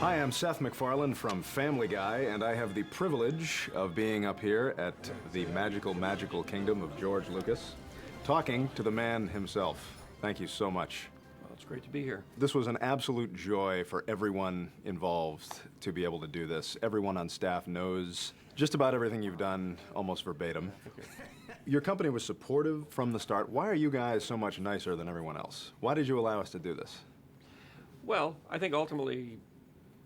Hi, I'm Seth MacFarlane from Family Guy, and I have the privilege of being up here at the magical kingdom of George Lucas, talking to the man himself. Thank you so much. Well, it's great to be here. This was an absolute joy for everyone involved to be able to do this. Everyone on staff knows just about everything you've done, almost verbatim. Your company was supportive from the start. Why are you guys so much nicer than everyone else? Why did you allow us to do this? Well, I think ultimately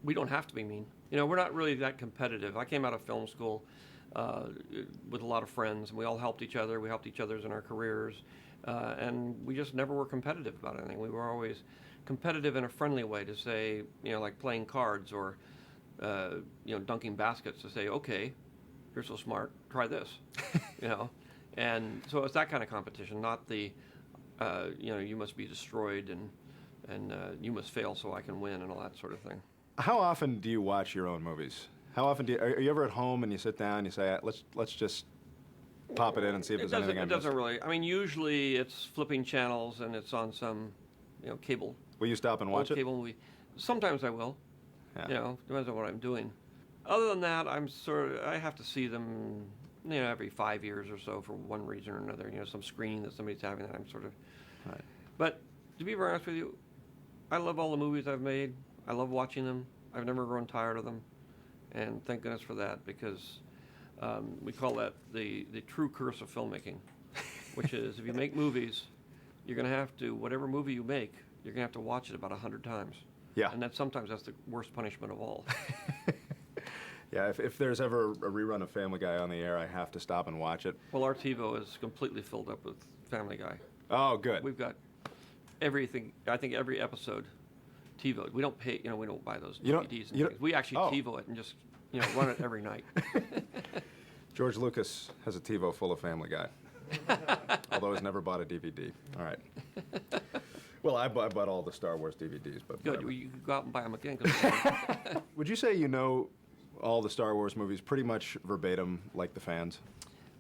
we don't have to be mean. You know, we're not really that competitive. I came out of film school with a lot of friends, and we all helped each other. We helped each other in our careers, and we just never were competitive about anything. We were always competitive in a friendly way to say, you know, like playing cards or, you know, dunking baskets to say, okay, you're so smart, try this, you know. And so it's that kind of competition, not the, you know, you must be destroyed and you must fail so I can win and all that sort of thing. How often do you watch your own movies? How often are you ever at home and you sit down and you say, let's just pop it in and see if there's anything I missed? It doesn't really. I mean, usually it's flipping channels and it's on some, you know, cable. Will you stop and watch it? Cable movie. Sometimes I will. Yeah. You know, depends on what I'm doing. Other than that, I have to see them, you know, every 5 years or so for one reason or another. You know, some screening that somebody's having that I'm sort of. Right. But to be very honest with you, I love all the movies I've made. I love watching them. I've never grown tired of them, and thank goodness for that, because we call that the true curse of filmmaking, which is if you make movies, you're going to have to, whatever movie you make, you're going to have to watch it about 100 times. Yeah. And sometimes that's the worst punishment of all. Yeah, if there's ever a rerun of Family Guy on the air, I have to stop and watch it. Well, our TiVo is completely filled up with Family Guy. Oh, good. We've got everything, I think every episode TiVo. We don't pay, you know, we don't buy those DVDs and things. We actually TiVo it and just, you know, run it every night. George Lucas has a TiVo full of Family Guy, although he's never bought a DVD. All right. Well, I bought all the Star Wars DVDs, but good. You could go out and buy them again. Would you say you know all the Star Wars movies pretty much verbatim, like the fans?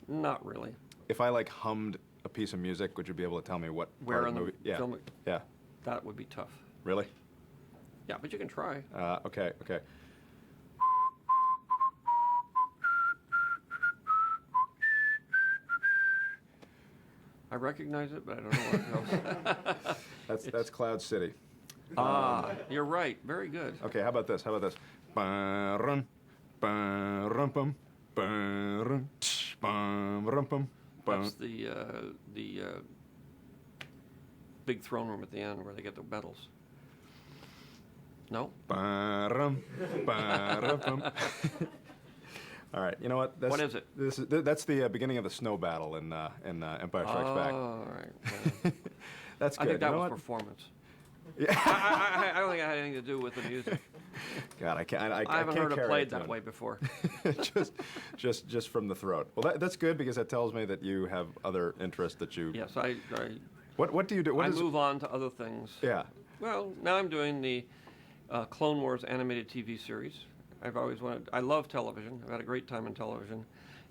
Not really. If I like hummed a piece of music, would you be able to tell me what where part in of the movie? The film? Yeah. That would be tough. Really? Yeah, but you can try. Okay. I recognize it, but I don't know where it goes. That's Cloud City. You're right. Very good. Okay, how about this? Ba-rum, ba-rum-pum, ba-rum, tsh, ba-rum-pum, ba-rum. That's the big throne room at the end where they get the medals. No? Ba-rum, ba-rum-pum. All right, you know what? What is it? That's the beginning of the snow battle in Empire Strikes Back. Oh, all right. That's good. I think that you know was what? Performance. Yeah. I don't think it had anything to do with the music. God, I haven't heard it played that way before. just from the throat. Well, that's good, because that tells me that you have other interests that you. Yes, What do you do? I move on to other things. Yeah. Well, now I'm doing the Clone Wars animated TV series. I've always wanted. I love television. I've had a great time in television,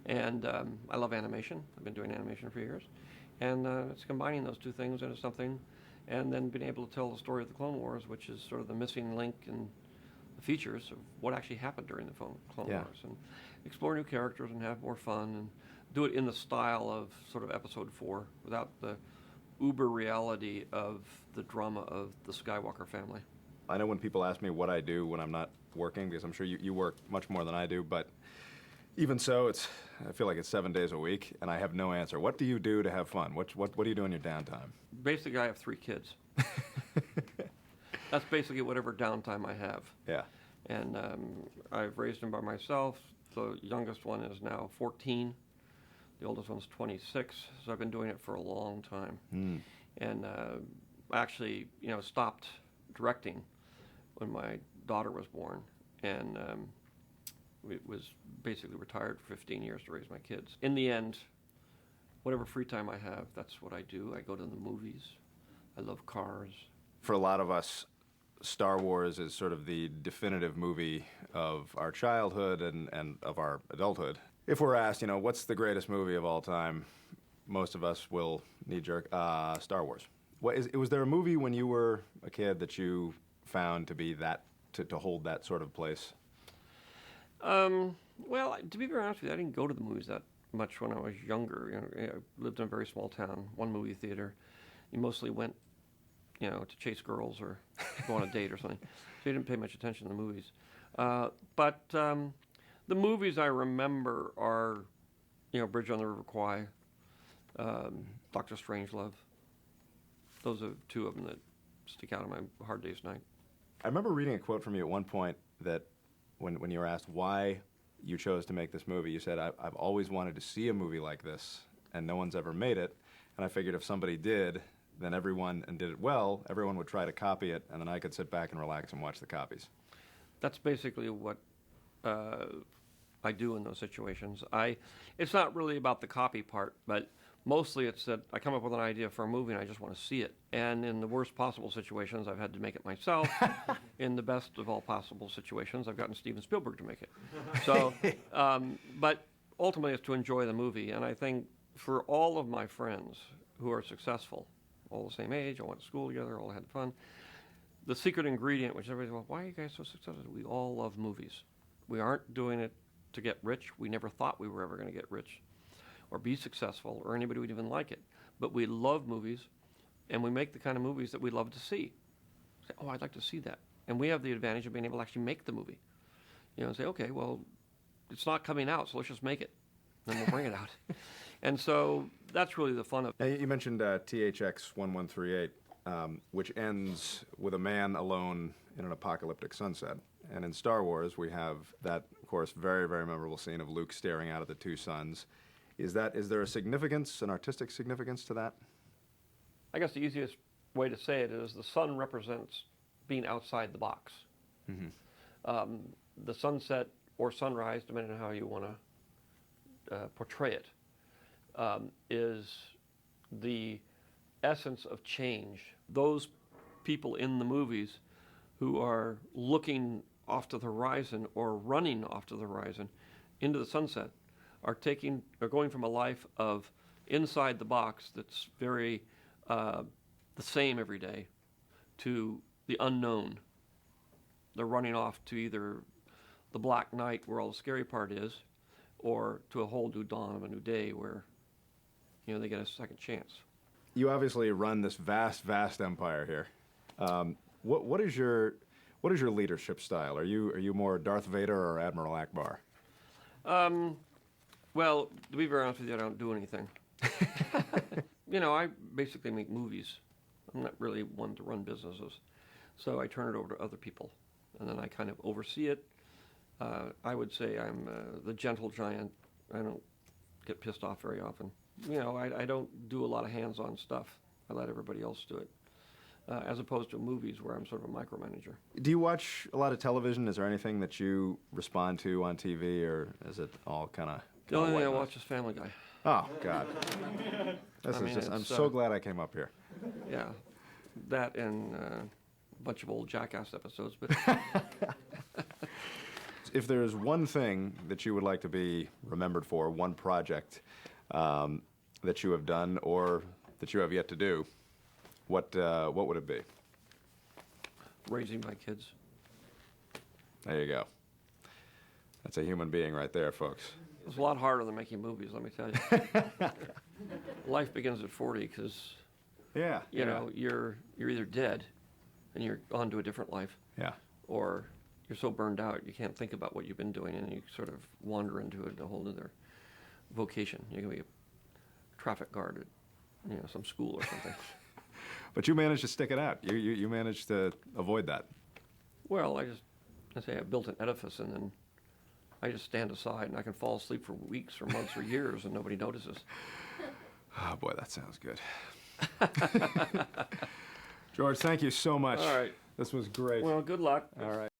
and I love animation. I've been doing animation for years, and it's combining those two things into something, and then being able to tell the story of the Clone Wars, which is sort of the missing link in the features of what actually happened during the Clone Wars, and explore new characters and have more fun, and do it in the style of sort of Episode 4 without the uber reality of the drama of the Skywalker family. I know when people ask me what I do when I'm not working, because I'm sure you work much more than I do, but even so, I feel like it's 7 days a week, and I have no answer. What do you do to have fun? What do you do in your downtime? Basically, I have 3 kids. That's basically whatever downtime I have. Yeah. And I've raised them by myself. The youngest one is now 14. The oldest one's 26. So I've been doing it for a long time. Mm. And I actually, you know, stopped directing when my daughter was born, and it was basically retired for 15 years to raise my kids. In the end, whatever free time I have, that's what I do. I go to the movies. I love cars. For a lot of us, Star Wars is sort of the definitive movie of our childhood and of our adulthood. If we're asked, you know, what's the greatest movie of all time, most of us will knee-jerk, Star Wars. Was there a movie when you were a kid that you found to be that to hold that sort of place? Well, to be very honest with you, I didn't go to the movies that much when I was younger. I lived in a very small town, one movie theater. You mostly went, to chase girls or go on a date or something. So you didn't pay much attention to the movies. But the movies I remember are, Bridge on the River Kwai, Dr. Strangelove. Those are two of them that stick out on my Hard Day's Night. I remember reading a quote from you at one point that when you were asked why you chose to make this movie, you said, I've always wanted to see a movie like this, and no one's ever made it. And I figured if somebody did, then and did it well, everyone would try to copy it, and then I could sit back and relax and watch the copies. That's basically what I do in those situations. It's not really about the copy part, but mostly it's that I come up with an idea for a movie and I just want to see it. And in the worst possible situations, I've had to make it myself. In the best of all possible situations, I've gotten Steven Spielberg to make it. So, but ultimately it's to enjoy the movie. And I think for all of my friends who are successful, all the same age, all went to school together, all had fun, the secret ingredient, which everybody's like, why are you guys so successful? We all love movies. We aren't doing it to get rich. We never thought we were ever going to get rich or be successful, or anybody would even like it. But we love movies, and we make the kind of movies that we love to see. Say, oh, I'd like to see that. And we have the advantage of being able to actually make the movie. And say, okay, well, it's not coming out, so let's just make it. Then we'll bring it out. And so that's really the fun of it. Now, you mentioned THX 1138, which ends with a man alone in an apocalyptic sunset. And in Star Wars, we have that, of course, very, very memorable scene of Luke staring out at the two suns. Is there a significance, an artistic significance to that? I guess the easiest way to say it is the sun represents being outside the box. Mm-hmm. The sunset or sunrise, depending on how you want to portray it, is the essence of change. Those people in the movies who are looking off to the horizon or running off to the horizon into the sunset are going from a life of inside the box that's very the same every day to the unknown. They're running off to either the black night where all the scary part is, or to a whole new dawn of a new day where they get a second chance. You obviously run this vast, vast empire here. What is your leadership style? Are you more Darth Vader or Admiral Akbar? Well, to be very honest with you, I don't do anything. I basically make movies. I'm not really one to run businesses. So I turn it over to other people, and then I kind of oversee it. I would say I'm the gentle giant. I don't get pissed off very often. I don't do a lot of hands-on stuff. I let everybody else do it, as opposed to movies where I'm sort of a micromanager. Do you watch a lot of television? Is there anything that you respond to on TV, or is it all kind of... The only thing I watch is Family Guy. Oh, God. I'm so glad I came up here. Yeah, that and a bunch of old Jackass episodes. But if there's one thing that you would like to be remembered for, one project that you have done or that you have yet to do, what would it be? Raising my kids. There you go. That's a human being right there, folks. It's a lot harder than making movies, let me tell you. Life begins at 40 because, you're either dead and you're on to a different life, or you're so burned out you can't think about what you've been doing and you sort of wander into a whole other vocation. You're going to be a traffic guard at some school or something. But you managed to stick it out. You managed to avoid that. Well, I built an edifice and then I just stand aside and I can fall asleep for weeks or months or years and nobody notices. Oh, boy, that sounds good. George, thank you so much. All right. This was great. Well, good luck. All right.